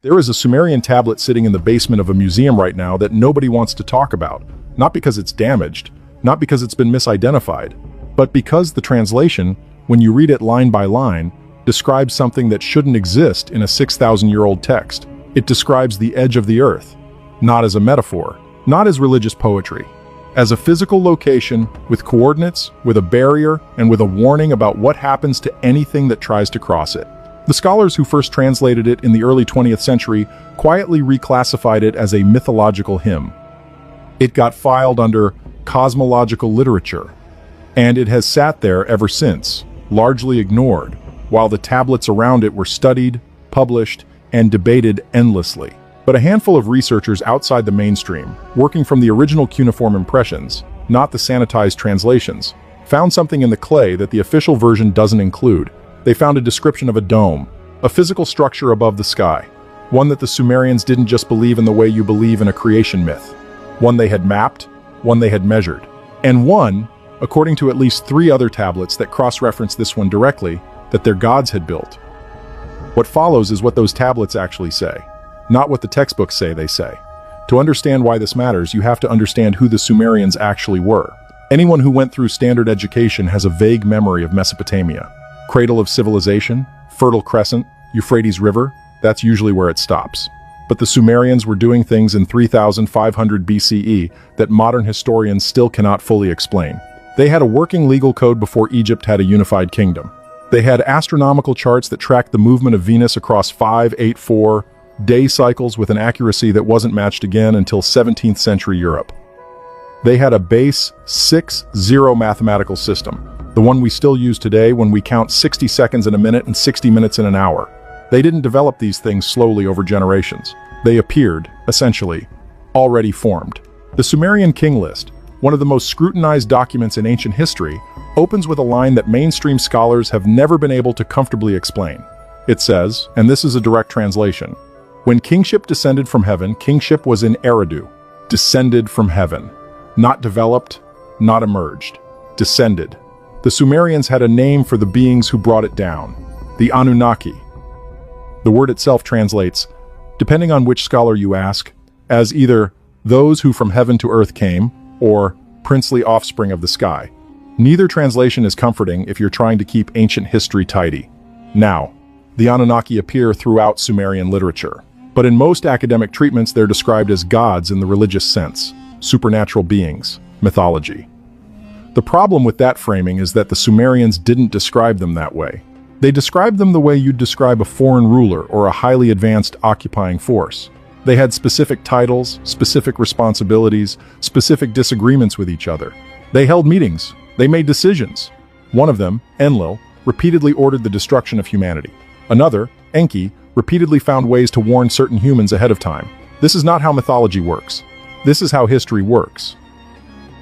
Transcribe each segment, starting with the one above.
There is a Sumerian tablet sitting in the basement of a museum right now that nobody wants to talk about, not because it's damaged, not because it's been misidentified, but because the translation, when you read it line by line, describes something that shouldn't exist in a 6,000-year-old text. It describes the edge of the earth, not as a metaphor, not as religious poetry, as a physical location with coordinates, with a barrier, and with a warning about what happens to anything that tries to cross it. The scholars who first translated it in the early 20th century quietly reclassified it as a mythological hymn. It got filed under cosmological literature, and it has sat there ever since, largely ignored, while the tablets around it were studied, published, and debated endlessly. But a handful of researchers outside the mainstream, working from the original cuneiform impressions, not the sanitized translations, found something in the clay that the official version doesn't include. They found a description of a dome, a physical structure above the sky, one that the Sumerians didn't just believe in the way you believe in a creation myth, one they had mapped, one they had measured, and one, according to at least 3 other tablets that cross-reference this one directly, that their gods had built. What follows is what those tablets actually say, not what the textbooks say they say. To understand why this matters, you have to understand who the Sumerians actually were. Anyone who went through standard education has a vague memory of Mesopotamia. Cradle of civilization, Fertile Crescent, Euphrates River, that's usually where it stops. But the Sumerians were doing things in 3500 BCE that modern historians still cannot fully explain. They had a working legal code before Egypt had a unified kingdom. They had astronomical charts that tracked the movement of Venus across 584 day cycles with an accuracy that wasn't matched again until 17th century Europe. They had a base 6-0 mathematical system, the one we still use today when we count 60 seconds in a minute and 60 minutes in an hour. They didn't develop these things slowly over generations. They appeared, essentially, already formed. The Sumerian king list, one of the most scrutinized documents in ancient history, opens with a line that mainstream scholars have never been able to comfortably explain. It says, and this is a direct translation, "When kingship descended from heaven, kingship was in Eridu." Descended from heaven. Not developed, not emerged. Descended. The Sumerians had a name for the beings who brought it down, the Anunnaki. The word itself translates, depending on which scholar you ask, as either those who from heaven to earth came, or princely offspring of the sky. Neither translation is comforting if you're trying to keep ancient history tidy. Now, the Anunnaki appear throughout Sumerian literature, but in most academic treatments they're described as gods in the religious sense, supernatural beings, mythology. The problem with that framing is that the Sumerians didn't describe them that way. They described them the way you'd describe a foreign ruler or a highly advanced occupying force. They had specific titles, specific responsibilities, specific disagreements with each other. They held meetings. They made decisions. One of them, Enlil, repeatedly ordered the destruction of humanity. Another, Enki, repeatedly found ways to warn certain humans ahead of time. This is not how mythology works. This is how history works.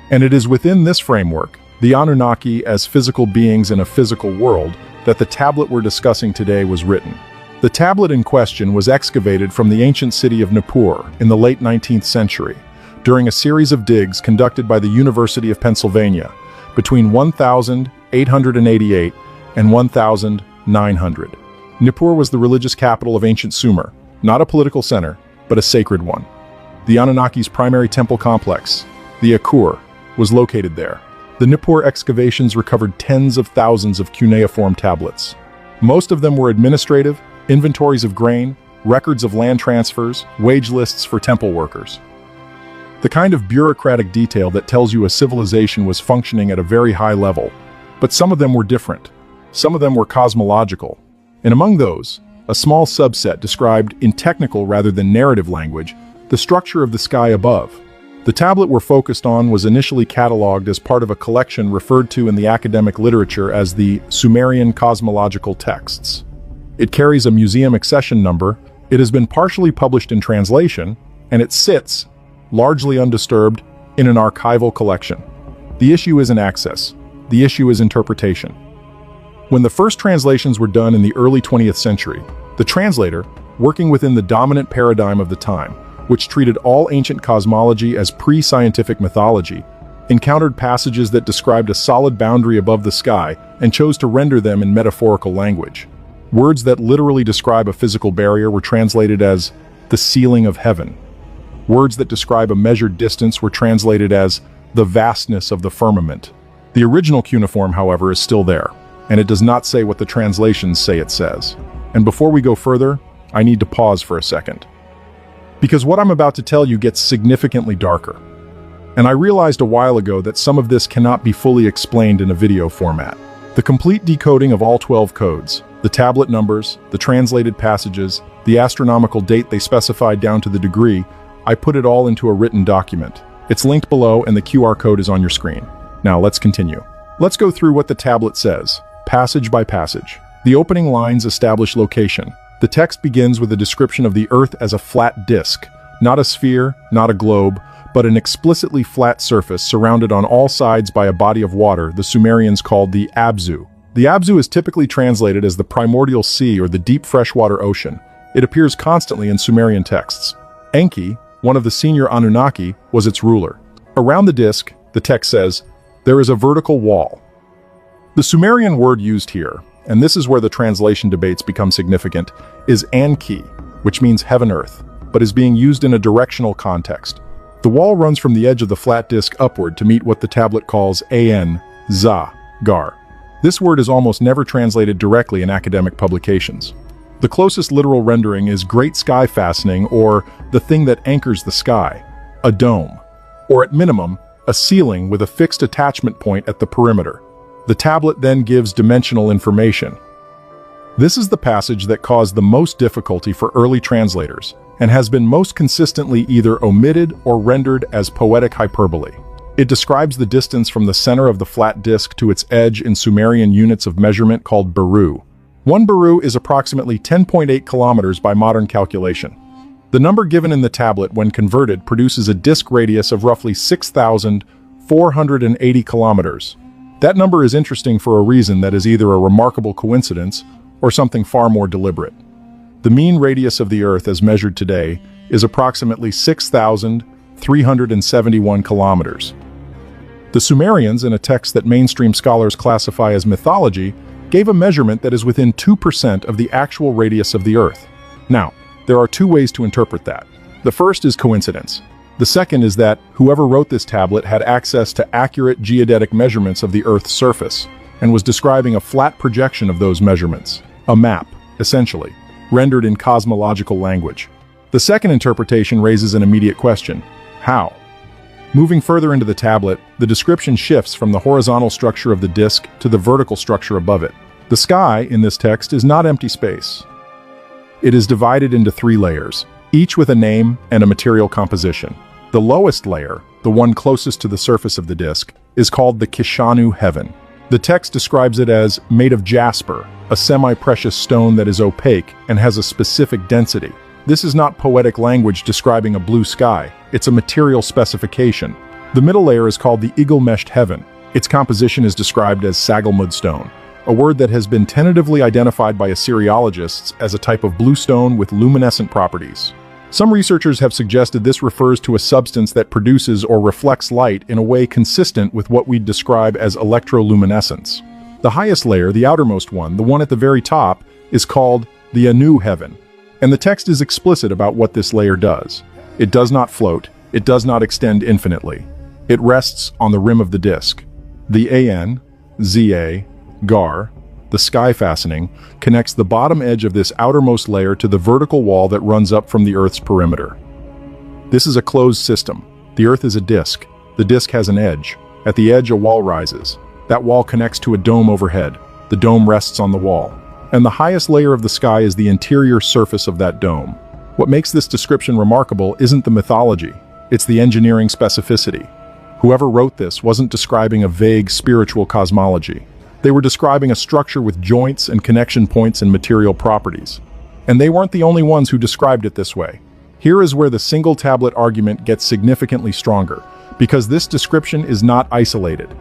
And it is within this framework, the Anunnaki as physical beings in a physical world, that the tablet we're discussing today was written. The tablet in question was excavated from the ancient city of Nippur in the late 19th century, during a series of digs conducted by the University of Pennsylvania between 1888 and 1900. Nippur was the religious capital of ancient Sumer, not a political center, but a sacred one. The Anunnaki's primary temple complex, the Akur, was located there. The Nippur excavations recovered tens of thousands of cuneiform tablets. Most of them were administrative, inventories of grain, records of land transfers, wage lists for temple workers. The kind of bureaucratic detail that tells you a civilization was functioning at a very high level. But some of them were different. Some of them were cosmological. And among those, a small subset described in technical rather than narrative language the structure of the sky above. The tablet we're focused on was initially cataloged as part of a collection referred to in the academic literature as the Sumerian cosmological texts. It carries a museum accession number, it has been partially published in translation, and it sits, largely undisturbed, in an archival collection. The issue isn't access, the issue is interpretation. When the first translations were done in the early 20th century, the translator, working within the dominant paradigm of the time, which treated all ancient cosmology as pre-scientific mythology, encountered passages that described a solid boundary above the sky and chose to render them in metaphorical language. Words that literally describe a physical barrier were translated as the ceiling of heaven. Words that describe a measured distance were translated as the vastness of the firmament. The original cuneiform, however, is still there, and it does not say what the translations say it says. And before we go further, I need to pause for a second. Because what I'm about to tell you gets significantly darker. And I realized a while ago that some of this cannot be fully explained in a video format. The complete decoding of all 12 codes, the tablet numbers, the translated passages, the astronomical date they specified down to the degree, I put it all into a written document. It's linked below and the QR code is on your screen. Now let's continue. Let's go through what the tablet says, passage by passage. The opening lines establish location. The text begins with a description of the Earth as a flat disk, not a sphere, not a globe, but an explicitly flat surface surrounded on all sides by a body of water the Sumerians called the Abzu. The Abzu is typically translated as the primordial sea or the deep freshwater ocean. It appears constantly in Sumerian texts. Enki, one of the senior Anunnaki, was its ruler. Around the disk, the text says, there is a vertical wall. The Sumerian word used here, and this is where the translation debates become significant, is Anki, which means heaven-earth, but is being used in a directional context. The wall runs from the edge of the flat disk upward to meet what the tablet calls Gar. This word is almost never translated directly in academic publications. The closest literal rendering is great sky fastening, or the thing that anchors the sky, a dome, or at minimum, a ceiling with a fixed attachment point at the perimeter. The tablet then gives dimensional information. This is the passage that caused the most difficulty for early translators, and has been most consistently either omitted or rendered as poetic hyperbole. It describes the distance from the center of the flat disk to its edge in Sumerian units of measurement called baru. One baru is approximately 10.8 kilometers by modern calculation. The number given in the tablet when converted produces a disk radius of roughly 6,480 kilometers. That number is interesting for a reason that is either a remarkable coincidence or something far more deliberate. The mean radius of the Earth as measured today is approximately 6,371 kilometers. The Sumerians, in a text that mainstream scholars classify as mythology, gave a measurement that is within 2% of the actual radius of the Earth. Now, there are two ways to interpret that. The first is coincidence. The second is that whoever wrote this tablet had access to accurate geodetic measurements of the Earth's surface and was describing a flat projection of those measurements, a map, essentially, rendered in cosmological language. The second interpretation raises an immediate question: how? Moving further into the tablet, the description shifts from the horizontal structure of the disk to the vertical structure above it. The sky, in this text, is not empty space. It is divided into 3 layers, each with a name and a material composition. The lowest layer, the one closest to the surface of the disk, is called the Kishanu heaven. The text describes it as made of jasper, a semi-precious stone that is opaque and has a specific density. This is not poetic language describing a blue sky, it's a material specification. The middle layer is called the eagle-meshed heaven. Its composition is described as sagalmud stone, a word that has been tentatively identified by Assyriologists as a type of blue stone with luminescent properties. Some researchers have suggested this refers to a substance that produces or reflects light in a way consistent with what we'd describe as electroluminescence. The highest layer, the outermost one, the one at the very top, is called the Anu heaven, and the text is explicit about what this layer does. It does not float, it does not extend infinitely. It rests on the rim of the disk. The Gar, the sky fastening, connects the bottom edge of this outermost layer to the vertical wall that runs up from the Earth's perimeter. This is a closed system. The Earth is a disk. The disk has an edge. At the edge, a wall rises. That wall connects to a dome overhead. The dome rests on the wall. And the highest layer of the sky is the interior surface of that dome. What makes this description remarkable isn't the mythology, it's the engineering specificity. Whoever wrote this wasn't describing a vague spiritual cosmology. They were describing a structure with joints and connection points and material properties. And they weren't the only ones who described it this way. Here is where the single tablet argument gets significantly stronger, because this description is not isolated.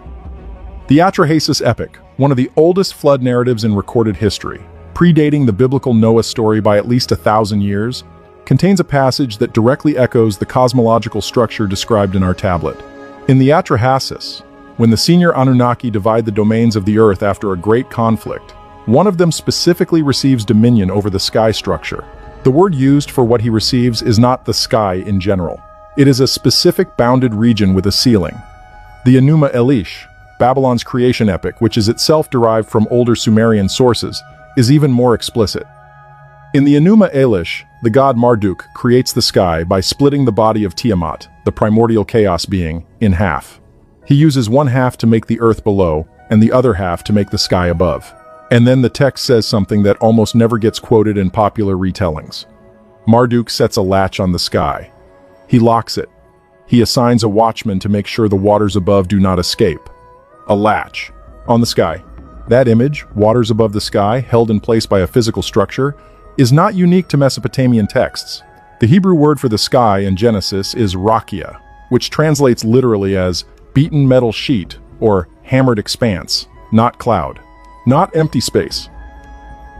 The Atrahasis epic, one of the oldest flood narratives in recorded history, predating the biblical Noah story by at least 1,000 years, contains a passage that directly echoes the cosmological structure described in our tablet. In the Atrahasis, when the senior Anunnaki divide the domains of the Earth after a great conflict, One of them specifically receives dominion over the sky structure. The word used for what he receives is not the sky in general. It is a specific bounded region with a ceiling. The Enuma Elish, Babylon's creation epic, which is itself derived from older Sumerian sources, is even more explicit. In the Enuma Elish, the god Marduk creates the sky by splitting the body of Tiamat, the primordial chaos being, in half. He uses one half to make the earth below, and the other half to make the sky above. And then the text says something that almost never gets quoted in popular retellings. Marduk sets a latch on the sky. He locks it. He assigns a watchman to make sure the waters above do not escape. A latch on the sky. That image, waters above the sky, held in place by a physical structure, is not unique to Mesopotamian texts. The Hebrew word for the sky in Genesis is rakia, which translates literally as beaten metal sheet or hammered expanse, not cloud. Not empty space.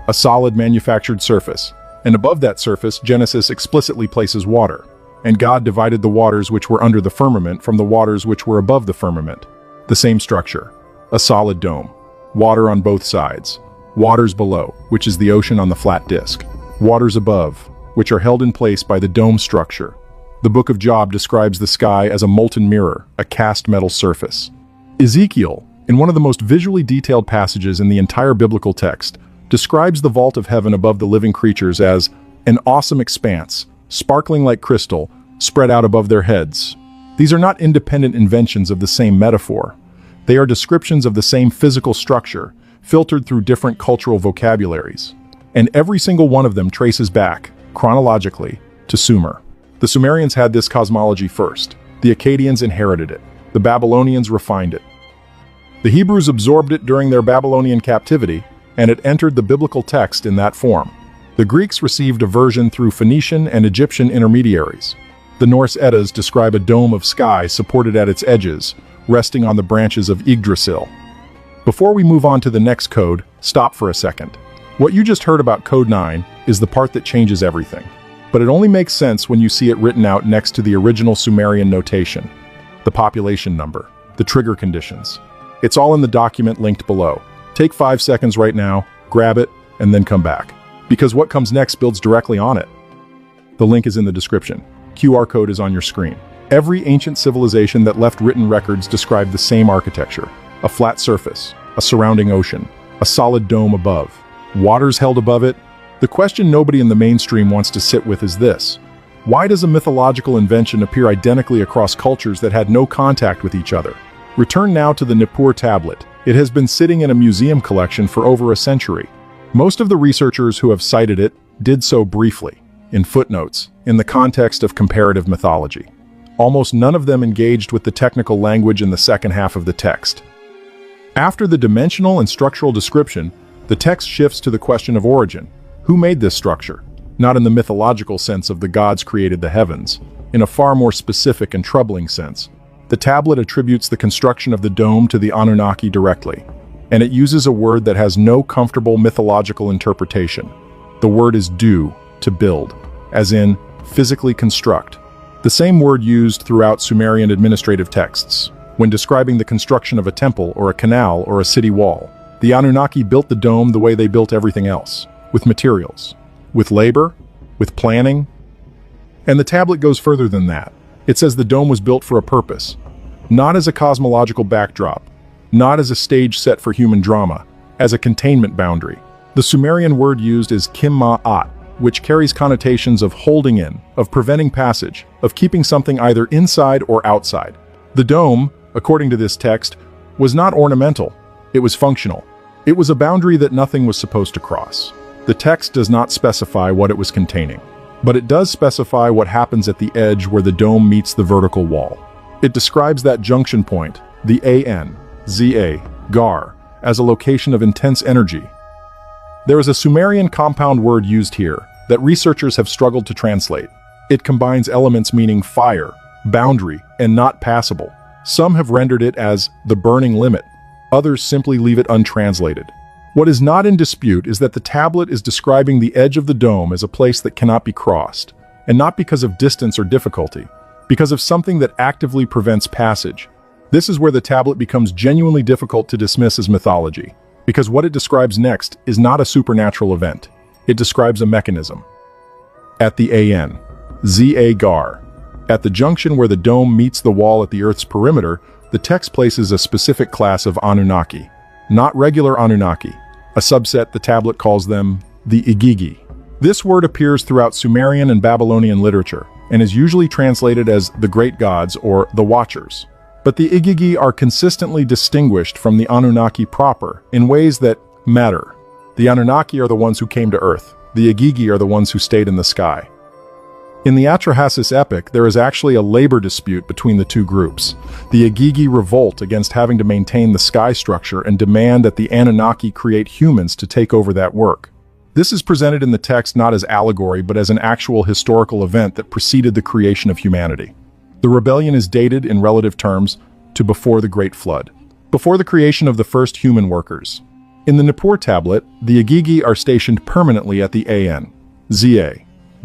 A solid manufactured surface, and above that surface Genesis explicitly places water, and God divided the waters which were under the firmament from the waters which were above the firmament. The same structure, a solid dome, water on both sides, waters below, which is the ocean on the flat disk, waters above, which are held in place by the dome structure. The Book of Job describes the sky as a molten mirror, a cast metal surface. Ezekiel, in one of the most visually detailed passages in the entire biblical text, describes the vault of heaven above the living creatures as an awesome expanse, sparkling like crystal, spread out above their heads. These are not independent inventions of the same metaphor. They are descriptions of the same physical structure, filtered through different cultural vocabularies. And every single one of them traces back, chronologically, to Sumer. The Sumerians had this cosmology first. The Akkadians inherited it. The Babylonians refined it. The Hebrews absorbed it during their Babylonian captivity, and it entered the biblical text in that form. The Greeks received a version through Phoenician and Egyptian intermediaries. The Norse Eddas describe a dome of sky supported at its edges, resting on the branches of Yggdrasil. Before we move on to the next code, stop for a second. What you just heard about Code 9 is the part that changes everything. But it only makes sense when you see it written out next to the original Sumerian notation. The population number, the trigger conditions. It's all in the document linked below. Take 5 seconds right now, grab it, and then come back. Because what comes next builds directly on it. The link is in the description. QR code is on your screen. Every ancient civilization that left written records described the same architecture. A flat surface, a surrounding ocean, a solid dome above, waters held above it. The question nobody in the mainstream wants to sit with is this: why does a mythological invention appear identically across cultures that had no contact with each other? Return now to the Nippur tablet. It has been sitting in a museum collection for over a century. Most of the researchers who have cited it did so briefly, in footnotes, in the context of comparative mythology. Almost none of them engaged with the technical language in the second half of the text. After the dimensional and structural description, the text shifts to the question of origin. Who made this structure? Not in the mythological sense of the gods created the heavens, in a far more specific and troubling sense. The tablet attributes the construction of the dome to the Anunnaki directly, and it uses a word that has no comfortable mythological interpretation. The word is do, to build, as in physically construct. The same word used throughout Sumerian administrative texts, when describing the construction of a temple or a canal or a city wall. The Anunnaki built the dome the way they built everything else, with materials, with labor, with planning. And the tablet goes further than that. It says the dome was built for a purpose, not as a cosmological backdrop, not as a stage set for human drama, as a containment boundary. The Sumerian word used is kimma'at, which carries connotations of holding in, of preventing passage, of keeping something either inside or outside. The dome, according to this text, was not ornamental, it was functional. It was a boundary that nothing was supposed to cross. The text does not specify what it was containing, but it does specify what happens at the edge where the dome meets the vertical wall. It describes that junction point, the An-Za, Gar, as a location of intense energy. There is a Sumerian compound word used here that researchers have struggled to translate. It combines elements meaning fire, boundary, and not passable. Some have rendered it as the burning limit. Others simply leave it untranslated. What is not in dispute is that the tablet is describing the edge of the dome as a place that cannot be crossed, and not because of distance or difficulty, because of something that actively prevents passage. This is where the tablet becomes genuinely difficult to dismiss as mythology. Because what it describes next is not a supernatural event. It describes a mechanism. At the AN, Zagar, at the junction where the dome meets the wall at the Earth's perimeter, the text places a specific class of Anunnaki. Not regular Anunnaki. A subset, the tablet calls them the Igigi. This word appears throughout Sumerian and Babylonian literature, and is usually translated as the Great Gods or the Watchers. But the Igigi are consistently distinguished from the Anunnaki proper in ways that matter. The Anunnaki are the ones who came to Earth. The Igigi are the ones who stayed in the sky. In the Atrahasis epic, there is actually a labor dispute between the two groups. The Igigi revolt against having to maintain the sky structure and demand that the Anunnaki create humans to take over that work. This is presented in the text not as allegory, but as an actual historical event that preceded the creation of humanity. The rebellion is dated, in relative terms, to before the Great Flood, before the creation of the first human workers. In the Nippur tablet, the Igigi are stationed permanently at the AN,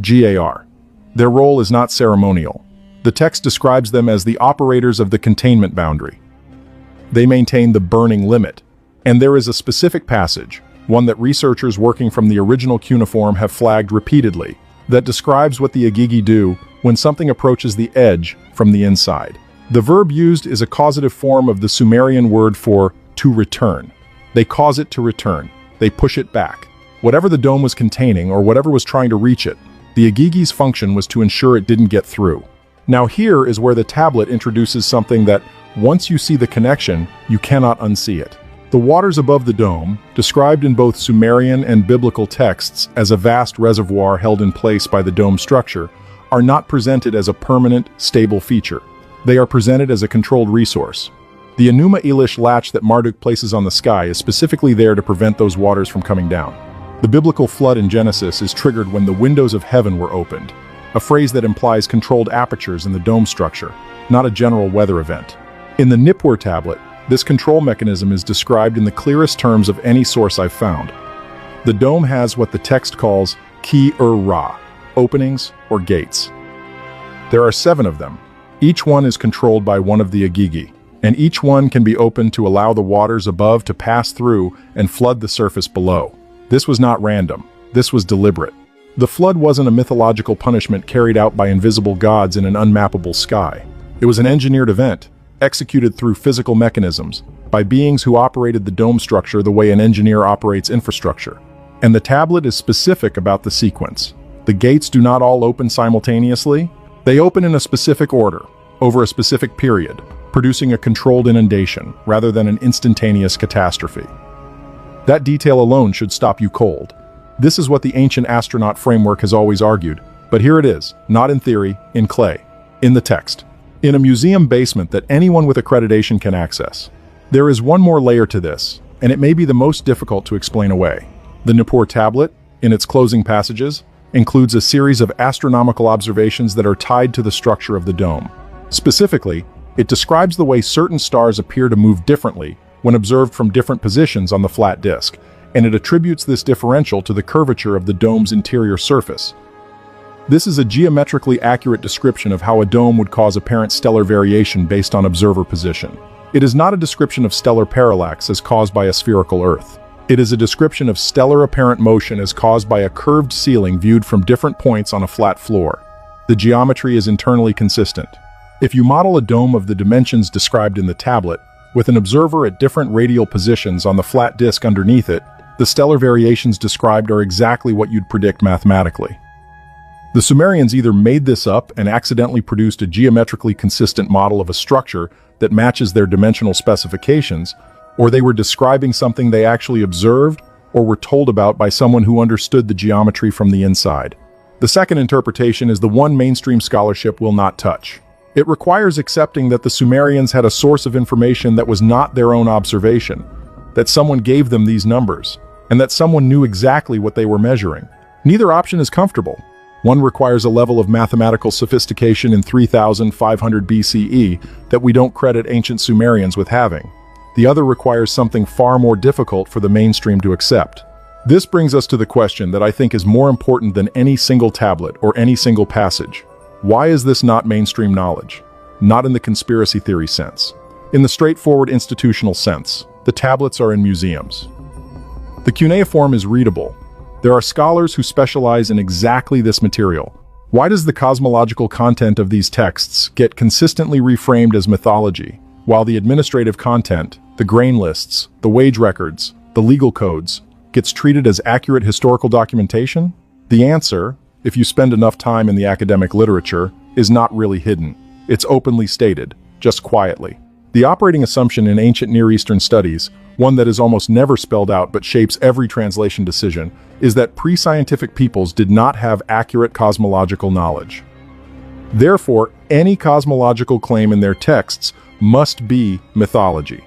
Gar. Their role is not ceremonial. The text describes them as the operators of the containment boundary. They maintain the burning limit, and there is a specific passage, one that researchers working from the original cuneiform have flagged repeatedly, that describes what the Igigi do when something approaches the edge from the inside. The verb used is a causative form of the Sumerian word for to return. They cause it to return. They push it back. Whatever the dome was containing or whatever was trying to reach it, the Igigi's function was to ensure it didn't get through. Now here is where the tablet introduces something that, once you see the connection, you cannot unsee it. The waters above the dome, described in both Sumerian and biblical texts as a vast reservoir held in place by the dome structure, are not presented as a permanent, stable feature. They are presented as a controlled resource. The Enuma Elish latch that Marduk places on the sky is specifically there to prevent those waters from coming down. The biblical flood in Genesis is triggered when the windows of heaven were opened, a phrase that implies controlled apertures in the dome structure, not a general weather event. In the Nippur tablet, this control mechanism is described in the clearest terms of any source I've found. The dome has what the text calls ki-ur-ra, openings or gates. There are 7 of them. Each one is controlled by one of the Igigi, and each one can be opened to allow the waters above to pass through and flood the surface below. This was not random. This was deliberate. The flood wasn't a mythological punishment carried out by invisible gods in an unmappable sky. It was an engineered event, executed through physical mechanisms, by beings who operated the dome structure the way an engineer operates infrastructure. And the tablet is specific about the sequence. The gates do not all open simultaneously. They open in a specific order, over a specific period, producing a controlled inundation rather than an instantaneous catastrophe. That detail alone should stop you cold. This is what the ancient astronaut framework has always argued, but here it is, not in theory, in clay, in the text, in a museum basement that anyone with accreditation can access. There is one more layer to this, and it may be the most difficult to explain away. The Nippur tablet, in its closing passages, includes a series of astronomical observations that are tied to the structure of the dome. Specifically, it describes the way certain stars appear to move differently when observed from different positions on the flat disk, and it attributes this differential to the curvature of the dome's interior surface. This is a geometrically accurate description of how a dome would cause apparent stellar variation based on observer position. It is not a description of stellar parallax as caused by a spherical Earth. It is a description of stellar apparent motion as caused by a curved ceiling viewed from different points on a flat floor. The geometry is internally consistent. If you model a dome of the dimensions described in the tablet, with an observer at different radial positions on the flat disk underneath it, the stellar variations described are exactly what you'd predict mathematically. The Sumerians either made this up and accidentally produced a geometrically consistent model of a structure that matches their dimensional specifications, or they were describing something they actually observed or were told about by someone who understood the geometry from the inside. The second interpretation is the one mainstream scholarship will not touch. It requires accepting that the Sumerians had a source of information that was not their own observation, that someone gave them these numbers, and that someone knew exactly what they were measuring. Neither option is comfortable. One requires a level of mathematical sophistication in 3500 BCE that we don't credit ancient Sumerians with having. The other requires something far more difficult for the mainstream to accept. This brings us to the question that I think is more important than any single tablet or any single passage. Why is this not mainstream knowledge? Not in the conspiracy theory sense. In the straightforward institutional sense, the tablets are in museums. The cuneiform is readable. There are scholars who specialize in exactly this material. Why does the cosmological content of these texts get consistently reframed as mythology, while the administrative content, the grain lists, the wage records, the legal codes, gets treated as accurate historical documentation? The answer, if you spend enough time in the academic literature, is not really hidden. It's openly stated, just quietly. The operating assumption in ancient Near Eastern studies, one that is almost never spelled out but shapes every translation decision, is that pre-scientific peoples did not have accurate cosmological knowledge. Therefore, any cosmological claim in their texts must be mythology.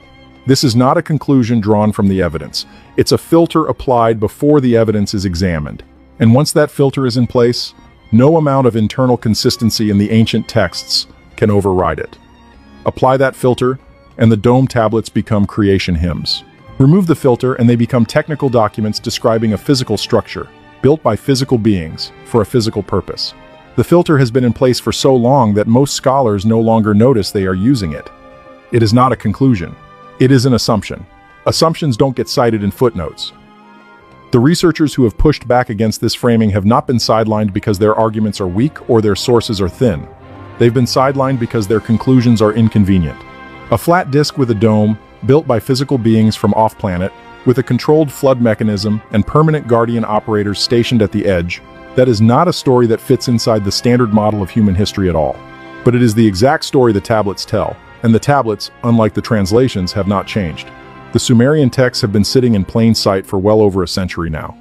This is not a conclusion drawn from the evidence. It's a filter applied before the evidence is examined. And once that filter is in place, no amount of internal consistency in the ancient texts can override it. Apply that filter, and the dome tablets become creation hymns. Remove the filter, and they become technical documents describing a physical structure, built by physical beings, for a physical purpose. The filter has been in place for so long that most scholars no longer notice they are using it. It is not a conclusion. It is an assumption. Assumptions don't get cited in footnotes. The researchers who have pushed back against this framing have not been sidelined because their arguments are weak or their sources are thin. They've been sidelined because their conclusions are inconvenient. A flat disk with a dome, built by physical beings from off-planet, with a controlled flood mechanism and permanent guardian operators stationed at the edge, that is not a story that fits inside the standard model of human history at all. But it is the exact story the tablets tell, and the tablets, unlike the translations, have not changed. The Sumerian texts have been sitting in plain sight for well over a century now.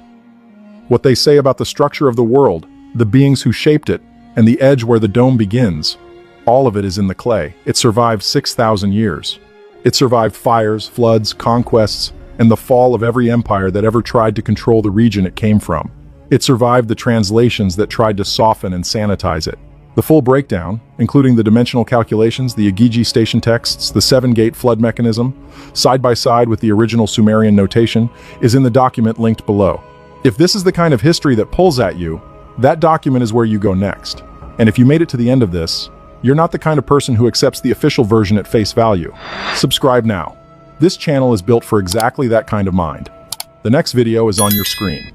What they say about the structure of the world, the beings who shaped it, and the edge where the dome begins, all of it is in the clay. It survived 6,000 years. It survived fires, floods, conquests, and the fall of every empire that ever tried to control the region it came from. It survived the translations that tried to soften and sanitize it. The full breakdown, including the dimensional calculations, the Agigi station texts, the 7-gate flood mechanism, side by side with the original Sumerian notation, is in the document linked below. If this is the kind of history that pulls at you, that document is where you go next. And if you made it to the end of this, you're not the kind of person who accepts the official version at face value. Subscribe now. This channel is built for exactly that kind of mind. The next video is on your screen.